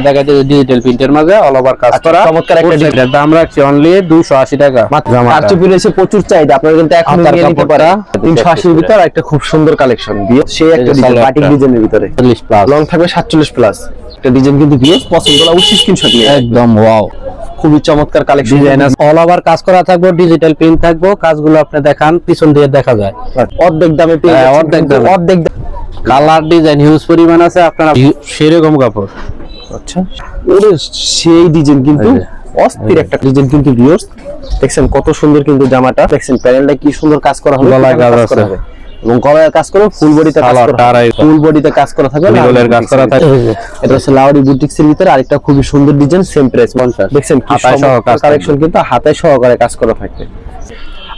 দেখাতে ডিজিটাল প্রিন্টের মাঝে অল ওভার কাজ করা চমৎকার একটা ডিজাইনের দাম রাখছি অনলি 280 টাকা মাত্র। কারচুপি রয়েছে প্রচুর চাহিদা, আপনারা কিন্তু এখন নিয়ে নিতে পারেন। 380 এর ভিতর একটা খুব সুন্দর কালেকশন দিয়ে সেই একটা ডিজাইন বাটিক ডিজাইনের ভিতরে 40 প্লাস লং থাকবে 47 প্লাস একটা ডিজাইন কিন্তু দিয়ে পছন্দ হলে অবশ্যই স্ক্রিনশট নিয়ে একদম ওয়াও খুবই চমৎকার কালেকশন ডিজাইন অল ওভার কাজ করা থাকবে, ডিজিটাল প্রিন্ট থাকবে। কাজগুলো আপনি দেখান পিছন দিয়ে দেখা যায় অর্ধেক দামে পেয়ে যাচ্ছেন, অর্ধেক কালার ডিজাইন হিউজ পরিমাণ আছে, আপনারা সেরকম কাপড়। আচ্ছা ওরে সেই ডিজাইন কিন্তু অস্থির একটা ডিজাইন কিন্তু ভিউয়ার্স দেখছেন কত সুন্দর কিন্তু জামাটা দেখছেন, প্যানেলটা কি সুন্দর কাজ করা হবে, গলায় কাজ আছে এবং গলায় কাজ করে ফুল বডিতে কাজ করা, ফুল বডিতে কাজ করা থাকবে, গলার কাজ করা থাকবে। এটা হচ্ছে লাউরি বুটিক্স এর ভিতরে আরেকটা খুবই সুন্দর ডিজাইন সেম প্রাইস 50 দেখছেন হাতায় সহ কালেকশন কিন্তু হাতায় সহকারে কাজ করা থাকবে।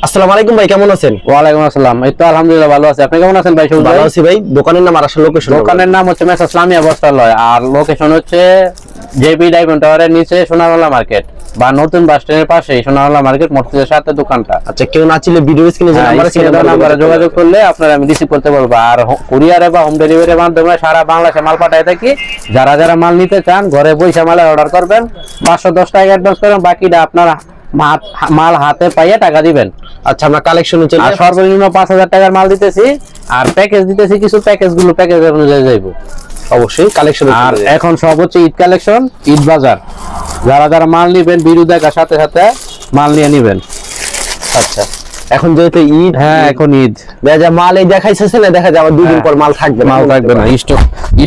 আসসালামু আলাইকুম ভাই, কেমন আছেন? ওয়ালাইকুম আসসালাম, এই তো আলহামদুলিল্লাহ ভালো আছি। আপনি কেমন আছেন ভাই? ভালো আছি ভাই। দোকানের নাম আর আসল লোকেশন? দোকানের নাম হচ্ছে মেসার্স লামিয়া বস্ত্রালয়, আর লোকেশন হচ্ছে জেপি ডায়মন্ড টাওয়ারের নিচে সোনারওয়ালা মার্কেট বা নতুন বাস স্ট্যান্ডের পাশে সোনারওয়ালা মার্কেট মসজিদের সাথে দোকানটা। আচ্ছা কেউ না চিনলে ভিডিও স্ক্রিনে যে নাম্বারে যোগাযোগ করলে আপনারা আমি রিসিভ করতে পারবো। আর কুরিয়ারে বা হোম ডেলিভারির মাধ্যমে সারা বাংলাদেশে মাল পাঠায় থাকি। যারা যারা মাল নিতে চান ঘরে বসে মালে অর্ডার করবেন, 510 টাকা অ্যাডভান্স করবেন, বাকিটা আপনারা মাল হাতে পাইয়ে টাকা দিবেন। আচ্ছা আমরা কালেকশনে চলে আসি। সর্বনিম্ন 5000 টাকার মাল দিতেছি আর প্যাকেজ দিতেছি কিছু, প্যাকেজগুলো প্যাকেজ অনুযায়ী যাইবো অবশ্যই কালেকশন। আর এখন সব হচ্ছে ঈদ কালেকশন, ঈদ বাজার। যারা যারা মাল নিবেন ভিডিও দেখার সাথে সাথে মাল নিয়ে নিবেন। আচ্ছা এখন যেহেতু ঈদ, হ্যাঁ এখন ঈদ যা মাল এই দেখাইছে না, দেখা যায় আবার 2 দিন পর মাল থাকবে না,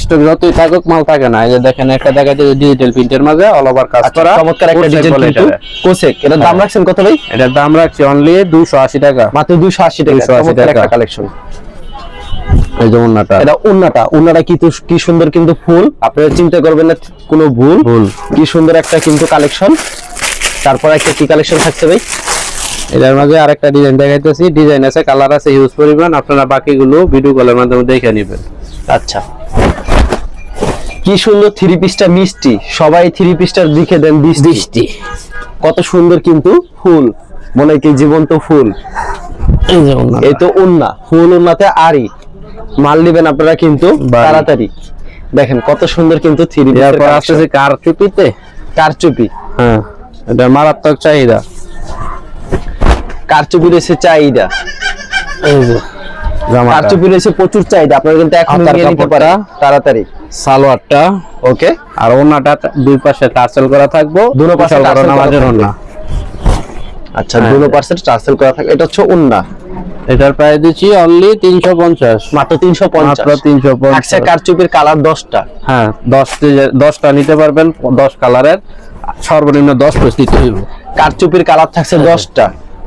স্টক যতই থাকুক মাল থাকে না। এই যে দেখেন একটা দেখাতে ডিজিটাল প্রিন্টের মাঝে অল ওভার কাজ করা চমৎকার একটা ডিজাইন কিন্তু কোসেক। এটার দাম রাখছেন কত ভাই? এটার দাম রাখছি অনলি 280 টাকা, মাত্র 280 টাকা। চমৎকার একটা কালেকশন। এই যে ওন্নাটা, এটা ওন্নাটা কি সুন্দর কিন্তু ফুল, আপনারা চিন্তা করবেন না কোনো ভুল। কি সুন্দর একটা কিন্তু কালেকশন। তারপর একটা কি কালেকশন থাকছে ভাই? এটার মাঝে আরেকটা ডিজাইন দেখাইতেছি, ডিজাইন আছে, কালার আছে হিউজ পরিমাণ, আপনারা বাকিগুলো ভিডিও কলের মাধ্যমে দেখে নেবেন। আচ্ছা কি সুন্দর থ্রি পিসটা, মিষ্টি, সবাই থ্রি পিসটার দিকে দেন বৃষ্টি। কত সুন্দর কিন্তু ফুল, মনে কি জীবন্ত ফুল। এই তো ওন্না, ফুল ওন্নাতে আরি মাল নেবেন আপনারা কিন্তু তাড়াতাড়ি। দেখেন কত সুন্দর কিন্তু থ্রি পিস। এরপর আসছে কারচুপি। হ্যাঁ এটা মারাত্মক চাহিদা, কারচুপি রয়েছে চাহিদা। এই যে কারচুপি রয়েছে প্রচুর চাহিদা, আপনারা কিন্তু এখন নিয়ে নিতে পারেন তাড়াতাড়ি। সালোয়ারটা ওকে, আর ওন্নাটা দুই পাশে টার্সেল করা থাকবে, দুনো পাশে নামাজের ওন্না। আচ্ছা দুনো পাশে টার্সেল করা থাকবে। এটা হচ্ছে ওন্না, এটার প্রাইস দিচ্ছি অনলি 350, মাত্র 350। আচ্ছা কারচুপির কালার 10টা। হ্যাঁ 10টা নিতে পারবেন, 10 কালারের, সর্বনিম্ন 10 পিস দিতে হইবে। কারচুপির কালার থাকছে 10টা,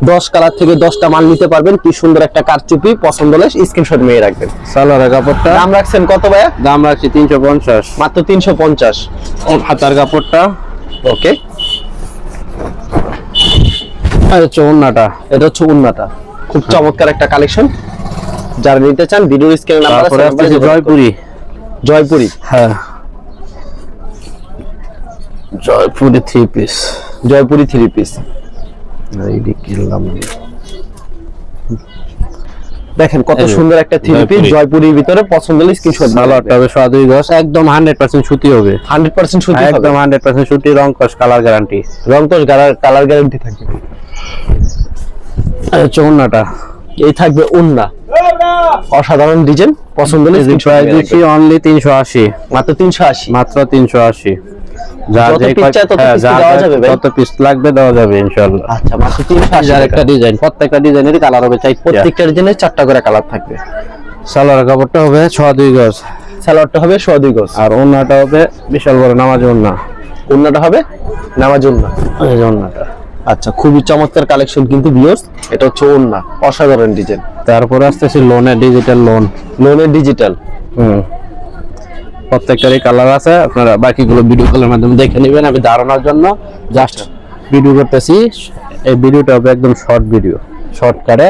10 কালার থেকে 10টা মাল নিতে পারবেন। কি সুন্দর একটা কারচুপি, পছন্দ হলে স্ক্রিনশট মেরে রাখবেন। সালোয়ারের কাপড়টা দাম রাখছেন কত ভাইয়া? দাম রাখছি 350, মাত্র 350। হাতার কাপড়টা ওকে, আর হচ্ছে ওন্নাটা, এটা হচ্ছে ওন্নাটা। খুব চমৎকার একটা কালেকশন, যারা নিতে চান ভিডিও স্ক্রিনে নাম্বার আছে। জয়পুরি। হ্যাঁ জয়পুরি 3 পিস, জয়পুরি 3 পিস। এইটা কিনলাম। দেখেন কত সুন্দর একটা 3 পিস জয়পুরির ভিতরে, পছন্দ হলে স্ক্রিনশট। সালোয়ারটা হবে সাদুই গস, একদম 100% সুতি হবে, 100% সুতি হবে, একদম 100% সুতি, রং কস কালার গ্যারান্টি, কালার গ্যারান্টি থাকবে। আচ্ছা ওন্নাটা এই থাকবে ওন্না, অসাধারণ ডিজাইন, পছন্দ হলে প্রাইস দিচ্ছি অনলি 380, মাত্র 380। মাত্র 380। যত পিস লাগবে দেওয়া যাবে ইনশাআল্লাহ। আচ্ছা মাত্র 380। একটা ডিজাইন, প্রত্যেকটা ডিজাইনেরই কালার হবে, প্রত্যেকটা ডিজাইনের 4টা করে কালার থাকবে। সালোয়ার কাপড়টা হবে 6.2 গজ, সালোয়ারটা হবে 6.2 গজ, আর ওন্নাটা হবে বিশাল বড় নামাজ ওন্না। ওন্নাটা হবে নামাজ ওন্না। এই যে ওন্নাটা। আচ্ছা খুবই চমৎকার কালেকশন কিন্তু ভিউয়ার্স, এটা হচ্ছে ওন্না, অসাধারণ ডিজাইন। তারপরে আসতেছে লোনের ডিজিটাল, লোনের ডিজিটাল। প্রত্যেকটারই কালার আছে, আপনারা বাকিগুলো ভিডিও কলের মাধ্যমে দেখে নেবেন। আমি ধারণার জন্য জাস্ট ভিডিও করতেছি, এই ভিডিওটা হবে একদম শর্ট ভিডিও, শর্টকাটে।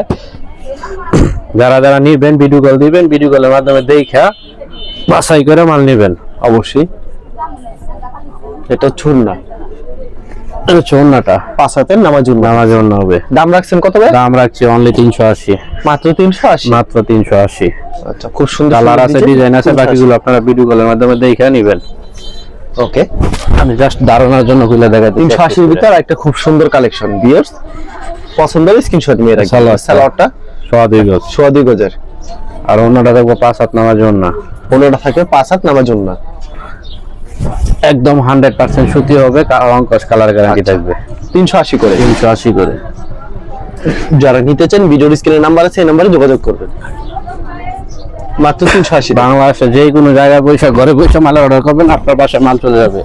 যারা যারা নিবেন ভিডিও কল দিবেন, ভিডিও কলের মাধ্যমে দেখা বাছাই করে মাল নেবেন অবশ্যই। এটা হচ্ছে ওন্না, ওন্নাটা 5 হাতের নামাজ ওন্না হবে। দাম রাখছেন কত ভাই? দাম রাখছি অনলি 380, মাত্র 380। মাত্র 380। আচ্ছা খুব সুন্দর কালার আছে, ডিজাইন আছে, বাকিগুলো আপনারা ভিডিও কলের মাধ্যমে দেখে নেবেন। ওকে, আমি জাস্ট ধারণার জন্য খুলে দেখাচ্ছি। 380 এর ভিতর একটা খুব সুন্দর কালেকশন ভিউয়ার্স, পছন্দ হলে স্ক্রিনশট নিয়ে রাখবেন। সালোয়ারটা সোয়া 2 গজ, সোয়া 2 গজের, আর ওনাটা দেখবো 5 হাত নামার জন্য। পনেরোটা থাকবে 5 হাত নামার জন্য। একদম 100% সুতি হবে, অঙ্কশ কালার গ্যারান্টি থাকবে। 380 করে। 380 করে। যারা নিতে চান ভিডিওর স্ক্রিনে নাম্বার আছে, এই নম্বরে যোগাযোগ করবেন। মাত্র 380। বাংলাদেশে যে কোনো জায়গায় বসে ঘরে বসে মাল অর্ডার করবেন, আপনার বাসায় মাল চলে যাবে।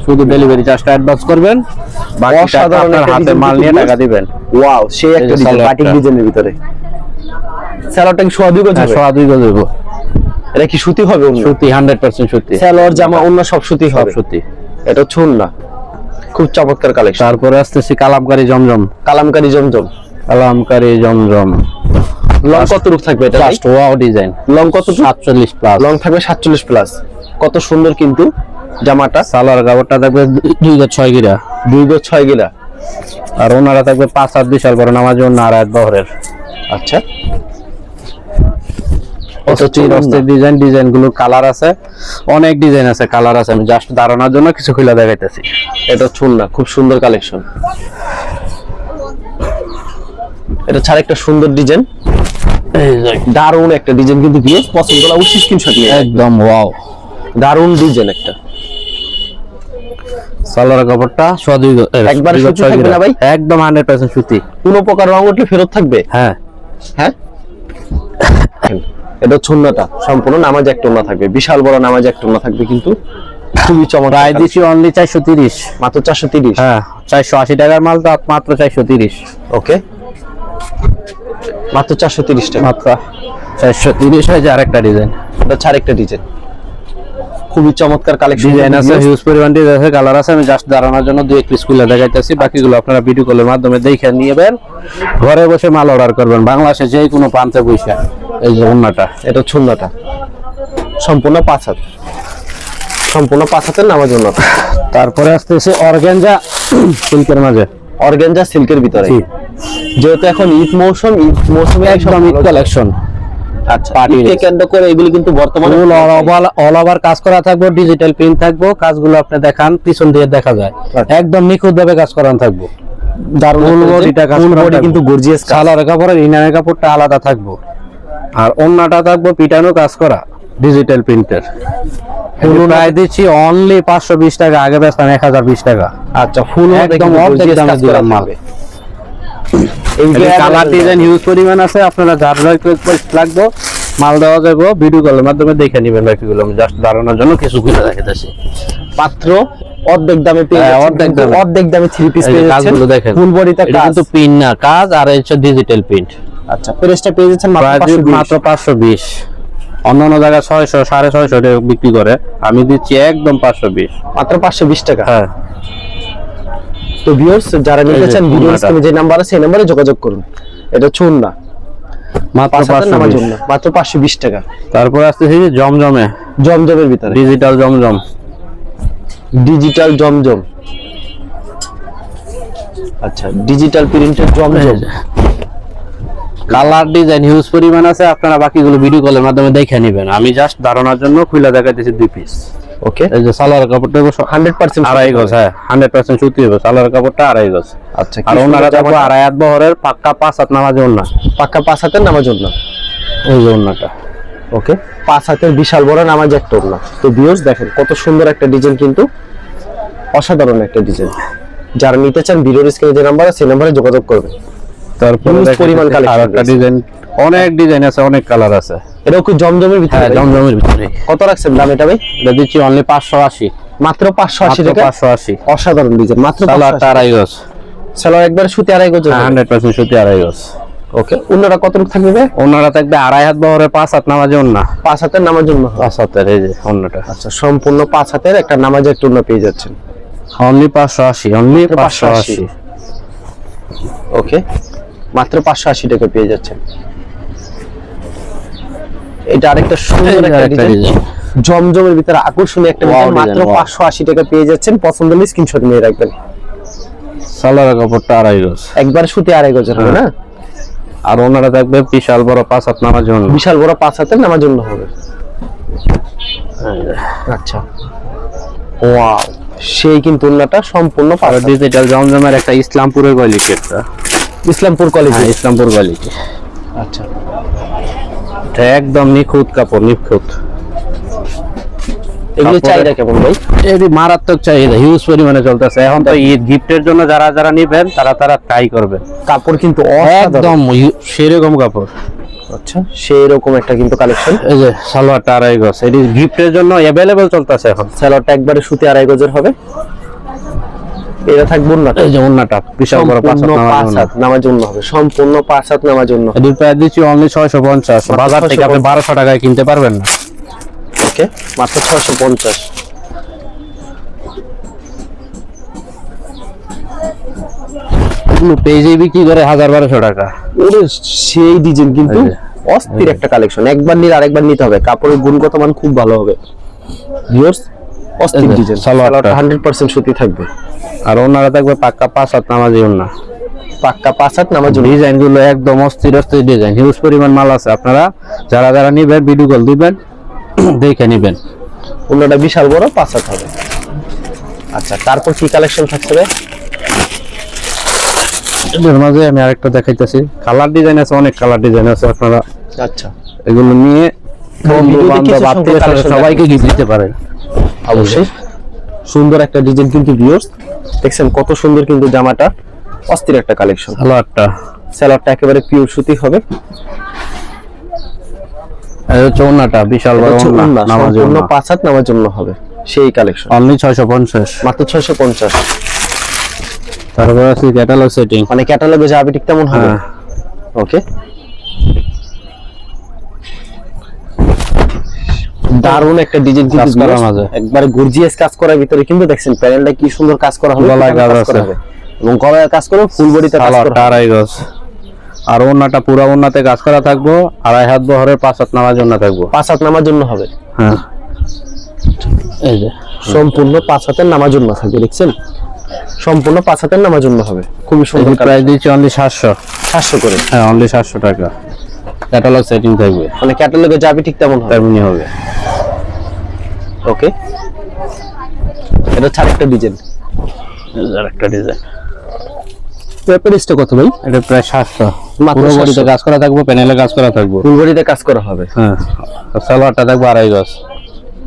শুধু ডেলিভারি চার্জটা অ্যাডভান্স করবেন, বাকি টাকা অসাধারণ আপনার একটা হাতে ডিজাইন মাল নিয়ে কিন্তু টাকা দিবেন। ওয়াও, সেই একটা এই যে ডিজাইন, সালোয়ারটা। বাটিক ডিজাইনের ভিতরে। সালোয়ারটা কি সোয়া 2 গজ হবে? সোয়া 2 গজ দেবো। এটা কি সুতি হবে? অন্য সুতি, 100% সুতি। সালোয়ার জামা অন্য সব সুতি সব হবে। সুতি। এটা ছুন না, খুব চমৎকার কালেকশন। তারপরে আসতেছি কালামকারী জমজম। কালামকারী জমজম। কালামকারী জমজম লং কত রূপ থাকবে এটা? Just wow design. লং কত? 47 প্লাস। লং থাকবে 47 প্লাস। কত সুন্দর কিন্তু জামাটা। সালোয়ার কাপড়টা থাকবে 2 গজ 6 গিরা, 2 গজ 6 গিরা। আর ওনারা থাকবে 5 হাত বিশাল বড় নামার জন্য, আর এক বহরের। আচ্ছা, ডিজাইন, ডিজাইন গুলো কালার আছে, অনেক ডিজাইন আছে, কালার আছে। আমি জাস্ট ধারণার জন্য কিছু খুলে দেখাইতেছি। এটা ছুন না, খুব সুন্দর কালেকশন। এটা ছাড়া একটা সুন্দর ডিজাইন, দারুণ একটা ডিজাইন কিন্তু দিয়ে পছন্দ হলে অবশ্যই স্ক্রিনশট নিয়ে। একদম ওয়াও, দারুণ ডিজাইন একটা। সালোয়ার কাপড়টা সোয়া 2 গজ, একবার সুতি থাকবে না ভাই? একদম 100% সুতি। কোনো প্রকার রং উঠলে ফেরত থাকবে? হ্যাঁ হ্যাঁ। এটা ছন্নাটা সম্পূর্ণ নামাজ একটা ওন্না থাকবে, বিশাল বড় নামাজ একটা ওন্না থাকবে, কিন্তু খুবই চমৎকার। প্রাইস দিছি অনলি 430। মাত্র 430। হ্যাঁ, 480 টাকার মাল তো মাত্র 430। ওকে, মাত্র 430 টাকা। মাত্র 430 হয়। যে আরেকটা ডিজাইন, এটা ছাড় একটা ডিজাইন, খুবই চমৎকার কালেকশন। ডিজাইন আছে, হিউজ পরিমাণ ডিজাইন আছে, কালার আছে। আমি জাস্ট ধারণার জন্য 2 পিস খুলে দেখাইতেছি, বাকিগুলো আপনারা ভিডিও কলের মাধ্যমে দেখে নিবেন, ঘরে বসে মাল অর্ডার করবেন, বাংলাদেশে যে কোনো প্রান্তে বসে। এই যে ওন্নাটা, এটা ছন্নাটা সম্পূর্ণ 5 হাত, সম্পূর্ণ 5 হাতের নামাজ ওন্না। তারপরে আসতেছে অর্গানজা সিল্কের মাঝে, অর্গানজা সিল্কের ভিতরে। জি। যেহেতু এখন ঈদ মৌসুম, ঈদ মৌসুমে একদম ঈদ কালেকশন। আচ্ছা, পার্টি ঈদকে কেন্দ্র করে এগুলি কিন্তু বর্তমানে অল ওভার কাজ করা থাকবে, ডিজিটাল প্রিন্ট থাকবে, কাজগুলো আপনি দেখান পিছন দিয়ে দেখা যায়, একদম নিখুঁত ভাবে কাজ করানো থাকবে। দারুণ বডিটা কাজ করা থাকবে, কিন্তু গর্জিয়াস কাজ। সালোয়ার কাপড়ের ইনারের কাপড়টা আলাদা থাকবে, আর ওন্নাটা থাকবে পিটানো কাজ করা ডিজিটাল প্রিন্টের। ফুল প্রাইস দিচ্ছি অনলি 520 টাকা, আগে বেচতাম 1020 টাকা। আচ্ছা, ফুল একদম অর্ধেক দামে দিলাম মাল। এই যে কালার ডিজাইন হিউজ পরিমাণ আছে, আপনারা যার রিকোয়েস্ট লাগবে মাল দেওয়া যাবে, ভিডিও কলের মাধ্যমে দেখে নেবেন। বাকিগুলো আমি জাস্ট ধারণার জন্য কিছু খুলে দেখাইতেছি। মাত্র অর্ধেক দামে পেয়ে যাচ্ছেন, অর্ধেক দামে 3 পিস পেয়ে যাচ্ছেন। কাজগুলো দেখেন, ফুল বডিতে এটা কাজ, কিন্তু প্রিন্ট না, কাজ, আর হচ্ছে ডিজিটাল প্রিন্ট। আচ্ছা, প্রাইসটা পেয়ে যাচ্ছেন মাত্র 520। অন্যান্য জায়গায় 600 650 টাকা বিক্রি করে, আমি দিচ্ছি একদম 520, মাত্র 520 টাকা। হ্যাঁ। তো ভিউয়ার্স, যারা নিতে চান ভিডিও স্ক্রিনে যে নাম্বার আছে, এই নম্বরে যোগাযোগ করুন। এটা ছুন না, মাত্র 520, 520। মাত্র 520 টাকা। তারপর আসতেছি জমজমে, জমজমের ভিতরে ডিজিটাল জমজম, ডিজিটাল জমজম। আচ্ছা, ডিজিটাল প্রিন্টের জমজম। কালার ডিজাইন হিউজ পরিমাণ আছে, আপনারা বাকিগুলো ভিডিও কলের মাধ্যমে দেখে নেবেন। আমি জাস্ট ধারণার জন্য খুলে দেখাইতেছি 2 পিস। ওকে, এই যে সালোয়ার কাপড়টা 100% 2.5 গজ, হ্যাঁ 100% সুতি হবে। সালোয়ার কাপড়টা 2.5 গজ। আচ্ছা, আর ওনারা দেখো 2.5 হাত বহরের পাক্কা 5 হাত নামাজ ওন্না, পাক্কা 5 হাতের নামাজ ওন্না। এই যে ওন্নাটা। ওকে, 5 হাতের বিশাল বড় নামাজ একটা ওন্না। তো ভিউয়ার্স দেখেন কত সুন্দর একটা ডিজাইন, কিন্তু অসাধারণ একটা ডিজাইন। যারা নিতে চান ভিডিওর স্ক্রিনে যে নাম্বার আছে, সেই নম্বরে যোগাযোগ করবেন। তারপরে পরিমাণ কালেকশন, আরেকটা ডিজাইন, অনেক ডিজাইন আছে, অনেক কালার আছে। এটাও কি জমজমের ভিতরে? হ্যাঁ, জমজমের ভিতরে। কত রাখছেন দাম এটা ভাই? এটা দিচ্ছি অনলি 580, মাত্র 580 টাকা। 580। অসাধারণ ডিজাইন, মাত্র সালোয়ারটা 2.5 গজ, সালোয়ার একবার সুতি 2.5 গজ। 100% সুতি 2.5 গজ। ওকে, অন্যরা কত রূপ থাকবে ভাই? ওনারা থাকবে 2.5 হাত বহরে 5 হাত নামাজে ওন্না, 5 হাতের নামাজ জন্য। 5 হাতের এই যে ওন্নাটা। আচ্ছা, সম্পূর্ণ 5 হাতের একটা নামাজের টুনা পেয়ে যাচ্ছেন অনলি 580, অনলি 580। ওকে, মাত্র 580 টাকা পেয়ে যাচ্ছেন। এটা আরেকটা সুন্দর একটা ডিজাইন, জমজমের ভিতরে আকর্ষণীয় একটা ডিজাইন, মাত্র 580 টাকা পেয়ে যাচ্ছেন। পছন্দ হলে স্ক্রিনশট নিয়ে রাখবেন। সালোয়ার কাপড়টা 2.5 গজ, একবার সুতি 2.5 গজের হবে না? আর ওনারা থাকবে বিশাল বড় 5 হাত নামাজ ওন্না, বিশাল বড় 5 হাতের নামাজ জন্য হবে। আচ্ছা, ওয়াও, সেই কিন্তু ওন্নাটা সম্পূর্ণ আর পাঁচ ডিজিটাল জমজমের একটা ইসলামপুরের কোয়ালিটি একটা। ইসলামপুর কোয়ালিটি। হ্যাঁ, ইসলামপুর কোয়ালিটি। আচ্ছা, এটা একদম নিখুঁত কাপড়, নিখুঁত। এগুলো তারপরে- চাহিদা কেমন ভাই? এটি মারাত্মক চাহিদা, হিউজ পরিমাণে চলতেছে এখন তো ঈদ গিফটের জন্য যারা যারা নিবেন তারা তারা ট্রাই করবেন। কাপড় কিন্তু অসাধারণ। একদম সেরকম কাপড়। আচ্ছা, সেই রকম একটা কিন্তু কালেকশন। এই যে সালোয়ারটা আড়াই গজ, এটি গিফটের জন্য অ্যাভেলেবেল চলতেছে এখন। সালোয়ারটা একবারে সুতি আড়াই গজের হবে। এটা থাকবে না, এই যে ওন্নাটা বিশাল বড় পাঁচ হাত নামার জন্য। নামার জন্য হবে, সম্পূর্ণ 5 হাত নামার জন্য। এটির প্রায় দিচ্ছি অনলি 650, বাজার থেকে আপনি 1200 টাকায় কিনতে পারবেন না। ওকে, মাত্র 650। এগুলো পেজে বিক্রি করে 1000-1200 টাকা। ওরে সেই ডিজাইন কিন্তু এই যে। অস্থির একটা কালেকশন। একবার নিলে আরেকবার নিতে হবে, কাপড়ের গুণগত মান খুব ভালো হবে। ভিউয়ার্স, অস্থির এই যে, ডিজাইন। সালোয়ারটা। সালোয়ারটা 100% সুতি থাকবে, আর ওনারা থাকবে পাক্কা 5 হাত নামাজি ওন্না। পাক্কা 5 হাত নামার জন্য। ডিজাইন গুলো একদম অস্থির অস্থির ডিজাইন, হিউজ পরিমাণ মাল আছে। আপনারা যারা যারা নিবেন ভিডিও কল দিবেন, দেখে নিবেন। ওনাটা বিশাল বড় 5 হাত হবে। আচ্ছা, তারপর কি কালেকশন থাকছে ভাই? এর মাঝে আমি আরেকটা দেখাইতেছি, কালার ডিজাইন আছে, অনেক কালার ডিজাইন আছে। আপনারা আচ্ছা, এগুলো নিয়ে বন্ধু ভিডিওতে বান্ধব কিছু আত্মীয় সংখ্যক collection সবাইকে গিফট দিতে পারেন। অবশ্যই সুন্দর একটা ডিজাইন কিন্তু ভিউয়ার্স, দেখছেন কত সুন্দর কিন্তু জামাটা, অস্থির একটা কালেকশন। সালোয়ারটা সালোয়ারটা একেবারে পিওর সুতি হবে। এই হচ্ছে ওন্নাটা, বিশাল বড় হচ্ছে ওন্না, ওন্না, নামাজি সম্পূর্ণ ওন্না। 5 হাত নামার জন্য হবে সেই কালেকশন। অনলি 650। মাত্র 650। তারপর আছে ক্যাটালগ সেটিং। মানে ক্যাটালগে যাবে ঠিক তেমন হবে। হ্যাঁ, ওকে, দারুণ একটা ডিজাইন কিন্তু কাজ করার viewers, মাঝে। একবারে গর্জিয়াস কাজ করার ভিতরে কিন্তু দেখছেন প্যানেলটা কি সুন্দর কাজ করা হবে, গলায় কিভাবে কাজ করা আছে। হবে। এবং গলায় কাজ করে ফুল বডিতে কাজ করা সালোয়ারটা হবে। আড়াই গজ, আর ওন্নাটা পুরো ওন্নাতে কাজ করা থাকবো। আড়াই হাত বহরের 5 হাত নামার জন্য থাকবো। 5 হাত নামার জন্য হবে, হ্যাঁ, এই যে সম্পূর্ণ 5 হাতের নামার জন্য থাকবে। দেখছেন, সম্পূর্ণ 5 হাতের নামার জন্য হবে, খুবই সুন্দর এগুলো প্রাইস দিচ্ছি অনলি 700। 700 করে। হ্যাঁ, অনলি 700 টাকা। ক্যাটালগ সেটিং থাকবে, মানে ক্যাটালগে যাবে ঠিক তেমন হবে। তেমনি হবে। ওকে, এটা ছাড় একটা ডিজাইন। আর একটা ডিজাইন, প্রাইসটা কত ভাই? এটা প্রায় 700। মাত্র পুরো 700 বডিতে কাজ করা থাকবে, প্যানেলে কাজ করা থাকবে। ফুল বডিতে কাজ করা হবে। হ্যাঁ, আর সালোয়ারটা থাকবে আড়াই গজ,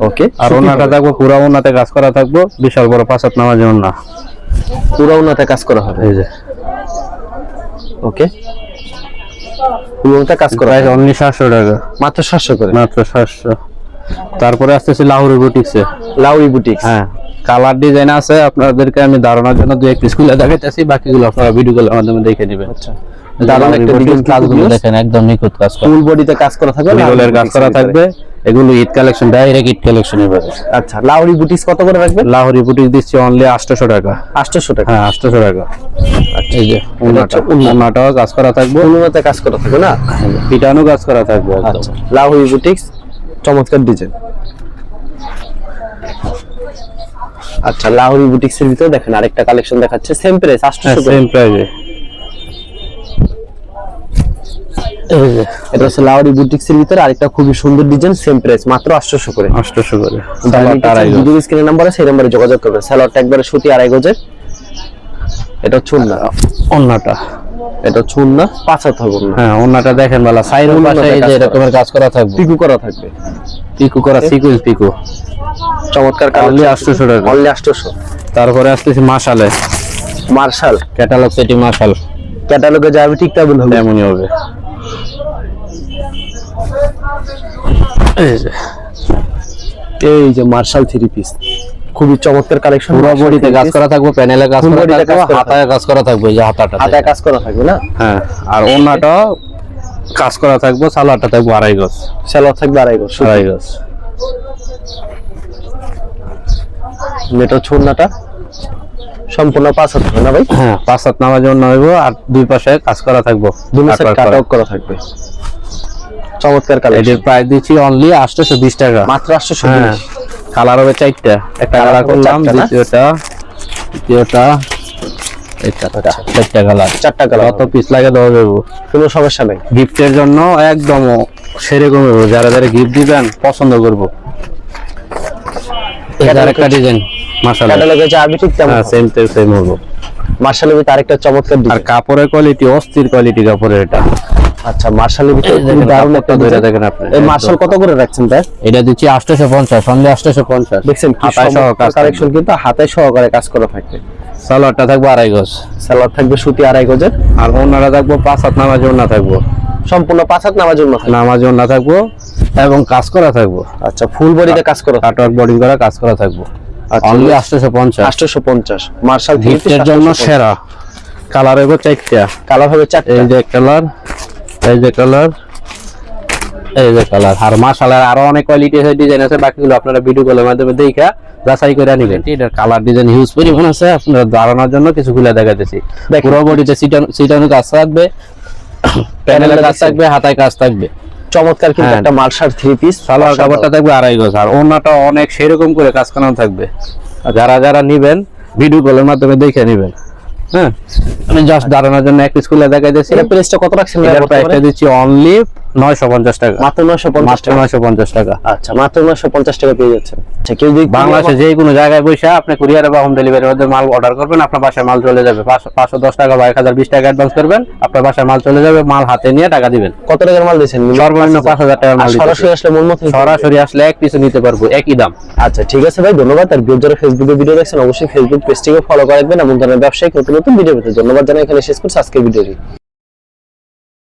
ওকে, আর ওন্নাটা থাকবে পুরো ওন্নাতে কাজ করা থাকবে। বিশাল বড় 5 হাত নামার জন্য। পুরো ওনাতে কাজ করা হবে। এই যে ওকে, পুরোটা কাজ করা প্রাইস হবে। অনলি 700 টাকা, মাত্র 700 করে। মাত্র 700। তারপরে আসতেছি লাহোরি বুটিক্সে। লাউরি বুটিক্স। হ্যাঁ, কালার ডিজাইন আছে, আপনাদেরকে আমি ধারণার জন্য দুই এক পিস খুলে দেখাইতেছি, বাকিগুলো আপনারা ভিডিও কলের মাধ্যমে দেখে নেবেন। আচ্ছা, দারুণ একটা ডিজাইন, কাজগুলো viewers, দেখেন একদম নিখুঁত কাজ করা, ফুল বডিতে কাজ করা থাকবে, রিগলের কাজ করা বুটিক্সের থাকবে। এগুলো Eid collection, direct Eid collection এবারে। ভিতরে। আচ্ছা, লাউরি বুটিক্স কত করে রাখবেন? লাহোরি বুটিক দিচ্ছি অনলি 800 টাকা। 800 টাকা। হ্যাঁ, 800 টাকা। এই যে হচ্ছে ওন্নাটাও কাজ করা থাকবে, ওনাতে কাজ করা থাকবে না? পিটানো কাজ করা থাকবে একদম। আচ্ছা, লাউরি বুটিক্স, চমৎকার ডিজাইন। আচ্ছা, লাউরি বুটিক্স এর ভিতরে দেখেন আরেকটা কালেকশন দেখাচ্ছে, সেম প্রাইস 800 করে। সেম প্রাইসে। এই যে এটা হচ্ছে লাউরি বুটিক্স এর ভিতরে আরেকটা খুবই সুন্দর ডিজাইন, সেম প্রাইস মাত্র 800 করে। 800 করে। সালোয়ারটা আড়াই গজ। ভিডিও স্ক্রিনের নাম্বারে সেই নম্বরে যোগাযোগ করবেন। সালোয়ারটা একবারে সুতি আড়াই গজের। এটা হচ্ছে ওন্না, ওন্নাটা, এটা হচ্ছে ওন্না, 5 হাত হবে ওন্না। হ্যাঁ, ওন্নাটা দেখেন বালা, সাইড ওন্নাতে পাশে এই কাজ যে করা। এরকমের কাজ করা থাকবে, পিকু করা থাকবে, পিকো করা, সিকুয়েন্স পিকো। চমৎকার Only কালার। 800 টাকা। অনলি 800। তারপরে আসতেছি মাশালে, মার্শাল, ক্যাটালগ সেটিং মাশাল, ক্যাটালগে যাবে ঠিক তেমন হবে। এমনই হবে। এই যে এই যে মার্শাল 3 পিস, খুবই চমৎকার কালেকশন। পুরো বডিতে কাজ করা থাকবে, প্যানেলে কাজ Full করা body তে থাকবে, কাজ করা হাতায় কাজ করা থাকবে, এই যে হাতাটা। হাতে কাজ করা থাকবে না? হ্যাঁ, আর ওন্নাটা কাজ করা থাকবে, সালোয়ারটা থাকবে আড়াই গজ। সালোয়ার থাকবে আড়াই গজ। আড়াই গজ। এটা হচ্ছে ওন্নাটা, সম্পূর্ণ 5 হাত হবে না ভাই? হ্যাঁ, 5 হাত নামার জন্য হইব, আর দুই পাশে কাজ করা থাকবে, দুই সাইড কাটওয়ার্ক কাট করা। আউট করা থাকবে। চমৎকার কালেকশন, এটির প্রাইস দিচ্ছি অনলি 820 টাকা। মাত্র 820। হ্যাঁ, কালার হবে 4টা, একটা Colour কালার হবে করলাম, 4টা না? দ্বিতীয়টা, তৃতীয়টা, এটা 4টা কালার। 4টা কালার, কত পিস লাগে দেওয়া যাবে, কোনো সমস্যা নাই। গিফটের জন্য একদম সেরকম হবে, যারা যারা গিফট দিবেন পছন্দ করবো। এটা আরেকটা ডিজাইন, মাশাআল্লাহ ক্যাটালগে যা আরবি ঠিক তেমন হ্যাঁ সেম হবে। মার্শালের ভিতরে আরেকটা চমৎকার আর ডিজাইন। কাপড়ের কোয়ালিটি অস্থির কোয়ালিটি কাপড়ের এটা। আচ্ছা মার্শালের ভিতরে দেখেন, দারুণ কাপড়টা একটা ধরে ডিজাইন। দেখেন আপনি। এই মার্শাল কত করে রাখছেন ভাই? এটা দিচ্ছি 850, অনলি 850। দেখছেন কি হাতায় সহ কাজ কালেকশন, কিন্তু হাতে সহকারে কাজ করা থাকবে। সালোয়ারটা থাকবে 2.5 গজ, সালোয়ার থাকবে সুতি 2.5 গজের, আর ওন্নাটা থাকবো 5 হাত নামাজ ওন্না থাকবো, সম্পূর্ণ 5 হাত নামার জন্য থাকবে। নামাজ ওন্না থাকবো এবং কাজ করা থাকবো, আচ্ছা ফুল বডিতে কাজ করা থাকবে। কাটওয়ার্ক বডিং করা কাজ করা থাকবো। আচ্ছা, অনলি 850। 850 মার্শাল গিফটের জন্য সেরা। কালার হবে 4টা, কালার হবে 4টা। এই যে কালার, এই যে কালার, এই যে কালার। আর মাশাআল্লাহ আরো অনেক কোয়ালিটি আছে, ডিজাইন আছে, বাকিগুলো আপনারা ভিডিও কলের মাধ্যমে দেখা যাচাই করে নিবেন। এটার কালার ডিজাইন হিউজ পরিমাণ আছে, আপনারা ধারণার জন্য কিছু গুলা দেখাইতেছি। পুরো বডিতে সিটানো কাজ থাকবে, প্যানেলের কাজ থাকবে, হাতায় কাজ থাকবে। চমৎকার কিন্তু হ্যাঁ। একটা মার্শাল 3 পিস। সালোয়ার কাপড়টা থাকবে 2.5 গজ, আর ওন্নাটা অনেক সেরকম করে কাজ করানো থাকবে। আর যারা নিবেন ভিডিও কলের মাধ্যমে দেখে নিবেন। হ্যাঁ, আমি জাস্ট ধারণার জন্য এক পিস খুলে দেখাইতেছি। এটা প্রাইসটা কত রাখছেন ভাই? এটার প্রাইসটা দিচ্ছি অনলি 950 টাকা, মাত্র 950 মাত্র টাকা। 950 টাকা। আচ্ছা মাত্র 950 টাকা পেয়ে যাচ্ছেন। আচ্ছা কেউ যদি বাংলাদেশে যে কোনো জায়গায় বসে আপনি কুরিয়ারে বা হোম ডেলিভারির মধ্যে মাল অর্ডার করবেন, আপনার বাসায় মাল চলে যাবে। 510 টাকা বা 1020 টাকা অ্যাডভান্স করবেন, আপনার বাসায় মাল চলে যাবে, মাল হাতে নিয়ে টাকা দিবেন। কত টাকার মাল দিয়েছেন? সর্বনিম্ন 5000 টাকার মাল আর দিতে সরাসরি আসলে মূল মতো সরাসরি আসলে এক পিছু নিতে পারবো, একই দাম। আচ্ছা ঠিক আছে ভাই, ধন্যবাদ। আর যারা ফেসবুকে ভিডিও দেখছেন অবশ্যই ফেসবুক পেজটিকে ফলো করে রাখবেন এবং যারা ব্যবসায়িক নতুন নতুন ভিডিও পেতে ধন্যবাদ জানাই। এখানে শেষ করছি আজকের ভিডিওটি।